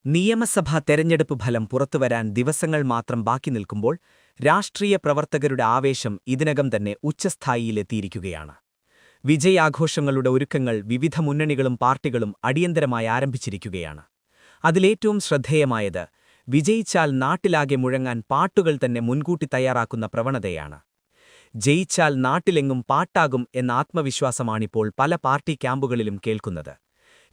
നിയമസഭാ തെരഞ്ഞെടുപ്പ് ഫലം പുറത്തുവരാൻ ദിവസങ്ങൾ മാത്രം ബാക്കി നിൽക്കുമ്പോൾ രാഷ്ട്രീയ പ്രവർത്തകരുടെ ആവേശം ഇതിനകം തന്നെ ഉച്ചസ്ഥായിയിലെത്തിയിരിക്കുകയാണ്. വിജയാഘോഷങ്ങളുടെ ഒരുക്കങ്ങൾ വിവിധ മുന്നണികളും പാർട്ടികളും അടിയന്തരമായി ആരംഭിച്ചിരിക്കുകയാണ്. അതിലേറ്റവും ശ്രദ്ധേയമായത് വിജയിച്ചാൽ നാട്ടിലാകെ മുഴങ്ങാൻ പാട്ടുകൾ തന്നെ മുൻകൂട്ടി തയ്യാറാക്കുന്ന പ്രവണതയാണ്. ജയിച്ചാൽ നാട്ടിലെങ്ങും പാട്ടാകും എന്ന ആത്മവിശ്വാസമാണിപ്പോൾ പല പാർട്ടി ക്യാമ്പുകളിലും കേൾക്കുന്നത്.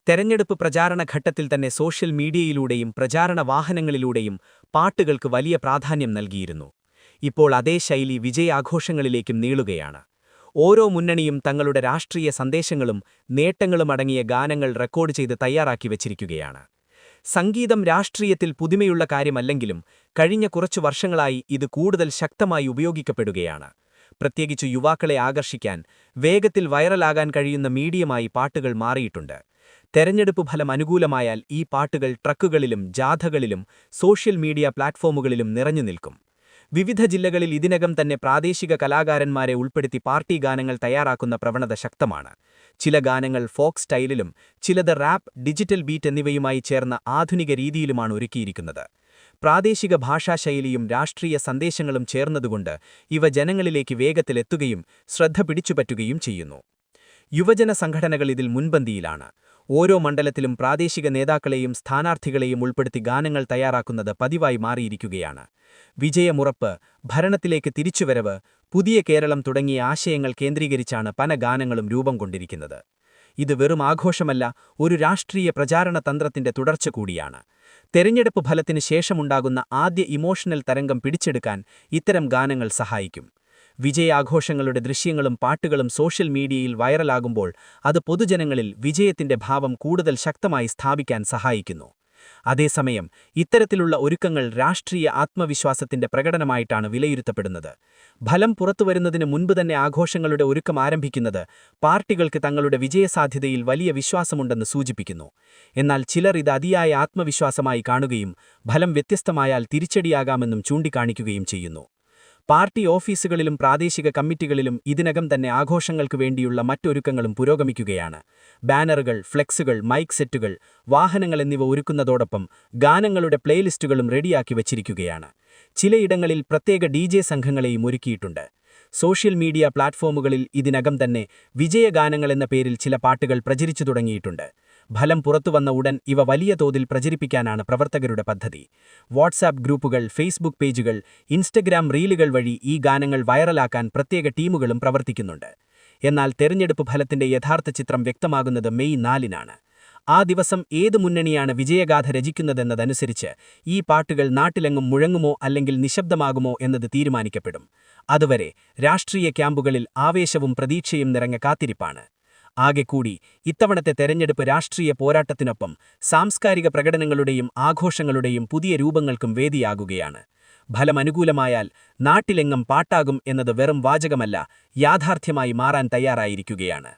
തെരഞ്ഞെടുപ്പ് പ്രചാരണ ഘട്ടത്തിൽ തന്നെ സോഷ്യൽ മീഡിയയിലൂടെയും പ്രചാരണ വാഹനങ്ങളിലൂടെയും പാട്ടുകൾക്ക് വലിയ പ്രാധാന്യം നൽകിയിരുന്നു. ഇപ്പോൾ അതേ ശൈലി വിജയാഘോഷങ്ങളിലേക്കും നീളുകയാണ്. ഓരോ മുന്നണിയും തങ്ങളുടെ രാഷ്ട്രീയ സന്ദേശങ്ങളും നേട്ടങ്ങളും അടങ്ങിയ ഗാനങ്ങൾ റെക്കോർഡ് ചെയ്ത് തയ്യാറാക്കി വച്ചിരിക്കുകയാണ്. സംഗീതം രാഷ്ട്രീയത്തിൽ പുതുമയുള്ള കാര്യമല്ലെങ്കിലും കഴിഞ്ഞ കുറച്ചു വർഷങ്ങളായി ഇത് കൂടുതൽ ശക്തമായി ഉപയോഗിക്കപ്പെടുകയാണ്. പ്രത്യേകിച്ച് യുവാക്കളെ ആകർഷിക്കാൻ വേഗത്തിൽ വൈറലാകാൻ കഴിയുന്ന മീഡിയമായി പാട്ടുകൾ മാറിയിട്ടുണ്ട്. തെരഞ്ഞെടുപ്പ് ഫലം അനുകൂലമായാൽ ഈ പാട്ടുകൾ ട്രക്കുകളിലും ജാഥകളിലും സോഷ്യൽ മീഡിയ പ്ലാറ്റ്ഫോമുകളിലും നിറഞ്ഞു നിൽക്കും. വിവിധ ജില്ലകളിൽ ഇതിനകം തന്നെ പ്രാദേശിക കലാകാരന്മാരെ ഉൾപ്പെടുത്തി പാർട്ടി ഗാനങ്ങൾ തയ്യാറാക്കുന്ന പ്രവണത ശക്തമാണ്. ചില ഗാനങ്ങൾ ഫോക്ക് സ്റ്റൈലിലും ചിലത് റാപ്പ്, ഡിജിറ്റൽ ബീറ്റ് എന്നിവയുമായി ചേർന്ന ആധുനിക രീതിയിലുമാണ് ഒരുക്കിയിരിക്കുന്നത്. പ്രാദേശിക ഭാഷാശൈലിയും രാഷ്ട്രീയ സന്ദേശങ്ങളും ചേർന്നതുകൊണ്ട് ഇവ ജനങ്ങളിലേക്ക് വേഗത്തിലെത്തുകയും ശ്രദ്ധ പിടിച്ചുപറ്റുകയും ചെയ്യുന്നു. യുവജന സംഘടനകൾ ഇതിൽ മുൻപന്തിയിലാണ്. ഓരോ മണ്ഡലത്തിലും പ്രാദേശിക നേതാക്കളെയും സ്ഥാനാർത്ഥികളെയും ഉൾപ്പെടുത്തി ഗാനങ്ങൾ തയ്യാറാക്കുന്നത് പതിവായി മാറിയിരിക്കുകയാണ്. വിജയമുറപ്പ്, ഭരണത്തിലേക്ക് തിരിച്ചുവരവ്, പുതിയ കേരളം തുടങ്ങിയ ആശയങ്ങൾ കേന്ദ്രീകരിച്ചാണ് പല ഗാനങ്ങളും രൂപം കൊണ്ടിരിക്കുന്നത്. ഇത് വെറും ആഘോഷമല്ല, ഒരു രാഷ്ട്രീയ പ്രചാരണ തന്ത്രത്തിന്റെ തുടർച്ച കൂടിയാണ്. തെരഞ്ഞെടുപ്പ് ഫലത്തിന് ശേഷമുണ്ടാകുന്ന ആദ്യ ഇമോഷണൽ തരംഗം പിടിച്ചെടുക്കാൻ ഇത്തരം ഗാനങ്ങൾ സഹായിക്കും. വിജയാഘോഷങ്ങളുടെ ദൃശ്യങ്ങളും പാട്ടുകളും സോഷ്യൽ മീഡിയയിൽ വൈറലാകുമ്പോൾ അത് പൊതുജനങ്ങളിൽ വിജയത്തിന്റെ ഭാവം കൂടുതൽ ശക്തമായി സ്ഥാപിക്കാൻ സഹായിക്കുന്നു. അതേസമയം ഇത്തരത്തിലുള്ള ഒരുക്കങ്ങൾ രാഷ്ട്രീയ ആത്മവിശ്വാസത്തിന്റെ പ്രകടനമായിട്ടാണ് വിലയിരുത്തപ്പെടുന്നത്. ഫലം പുറത്തുവരുന്നതിന് മുൻപ് തന്നെ ആഘോഷങ്ങളുടെ ഒരുക്കം ആരംഭിക്കുന്നത് പാർട്ടികൾക്ക് തങ്ങളുടെ വിജയസാധ്യതയിൽ വലിയ വിശ്വാസമുണ്ടെന്ന് സൂചിപ്പിക്കുന്നു. എന്നാൽ ചിലർ ഇത് അതിയായ ആത്മവിശ്വാസമായി കാണുകയും ഫലം വ്യത്യസ്തമായാൽ തിരിച്ചടിയാകാമെന്നും ചൂണ്ടിക്കാണിക്കുകയും ചെയ്യുന്നു. പാർട്ടി ഓഫീസുകളിലും പ്രാദേശിക കമ്മിറ്റികളിലും ഇതിനകം തന്നെ ആഘോഷങ്ങൾക്ക് വേണ്ടിയുള്ള മറ്റൊരുക്കങ്ങളും പുരോഗമിക്കുകയാണ്. ബാനറുകൾ, ഫ്ലെക്സുകൾ, മൈക്ക് സെറ്റുകൾ, വാഹനങ്ങൾ എന്നിവ ഒരുക്കുന്നതോടൊപ്പം ഗാനങ്ങളുടെ പ്ലേലിസ്റ്റുകളും റെഡിയാക്കി വച്ചിരിക്കുകയാണ്. ചിലയിടങ്ങളിൽ പ്രത്യേക DJ സംഘങ്ങളെയും ഒരുക്കിയിട്ടുണ്ട്. സോഷ്യൽ മീഡിയ പ്ലാറ്റ്ഫോമുകളിൽ ഇതിനകം തന്നെ വിജയഗാനങ്ങൾ എന്ന പേരിൽ ചില പാട്ടുകൾ പ്രചരിച്ചു തുടങ്ങിയിട്ടുണ്ട്. ഫലം പുറത്തുവന്ന ഉടൻ ഇവ വലിയ തോതിൽ പ്രചരിപ്പിക്കാനാണ് പ്രവർത്തകരുടെ പദ്ധതി. വാട്സാപ്പ് ഗ്രൂപ്പുകൾ, ഫേസ്ബുക്ക് പേജുകൾ, ഇൻസ്റ്റഗ്രാം റീലുകൾ വഴി ഈ ഗാനങ്ങൾ വൈറലാക്കാൻ പ്രത്യേക ടീമുകളും പ്രവർത്തിക്കുന്നുണ്ട്. എന്നാൽ തെരഞ്ഞെടുപ്പ് ഫലത്തിന്റെ യഥാർത്ഥ ചിത്രം വ്യക്തമാകുന്നത് മെയ് 4-നാണ്. ആ ദിവസം ഏത് മുന്നണിയാണ് വിജയഗാഥ രചിക്കുന്നതെന്നതനുസരിച്ച് ഈ പാട്ടുകൾ നാട്ടിലെങ്ങും മുഴങ്ങുമോ അല്ലെങ്കിൽ നിശബ്ദമാകുമോ എന്നത് തീരുമാനിക്കപ്പെടും. അതുവരെ രാഷ്ട്രീയ ക്യാമ്പുകളിൽ ആവേശവും പ്രതീക്ഷയും നിറഞ്ഞ കാത്തിരിപ്പാണ്. ആകെക്കൂടി ഇത്തവണത്തെ തെരഞ്ഞെടുപ്പ് രാഷ്ട്രീയ പോരാട്ടത്തിനൊപ്പം സാംസ്കാരിക പ്രകടനങ്ങളുടെയും ആഘോഷങ്ങളുടെയും പുതിയ രൂപങ്ങൾക്കും വേദിയാകുകയാണ്. ഫലം അനുകൂലമായാൽ നാട്ടിലെങ്ങും പാട്ടാകും എന്നത് വെറും വാചകമല്ല, യാഥാർത്ഥ്യമായി മാറാൻ തയ്യാറായിരിക്കുകയാണ്.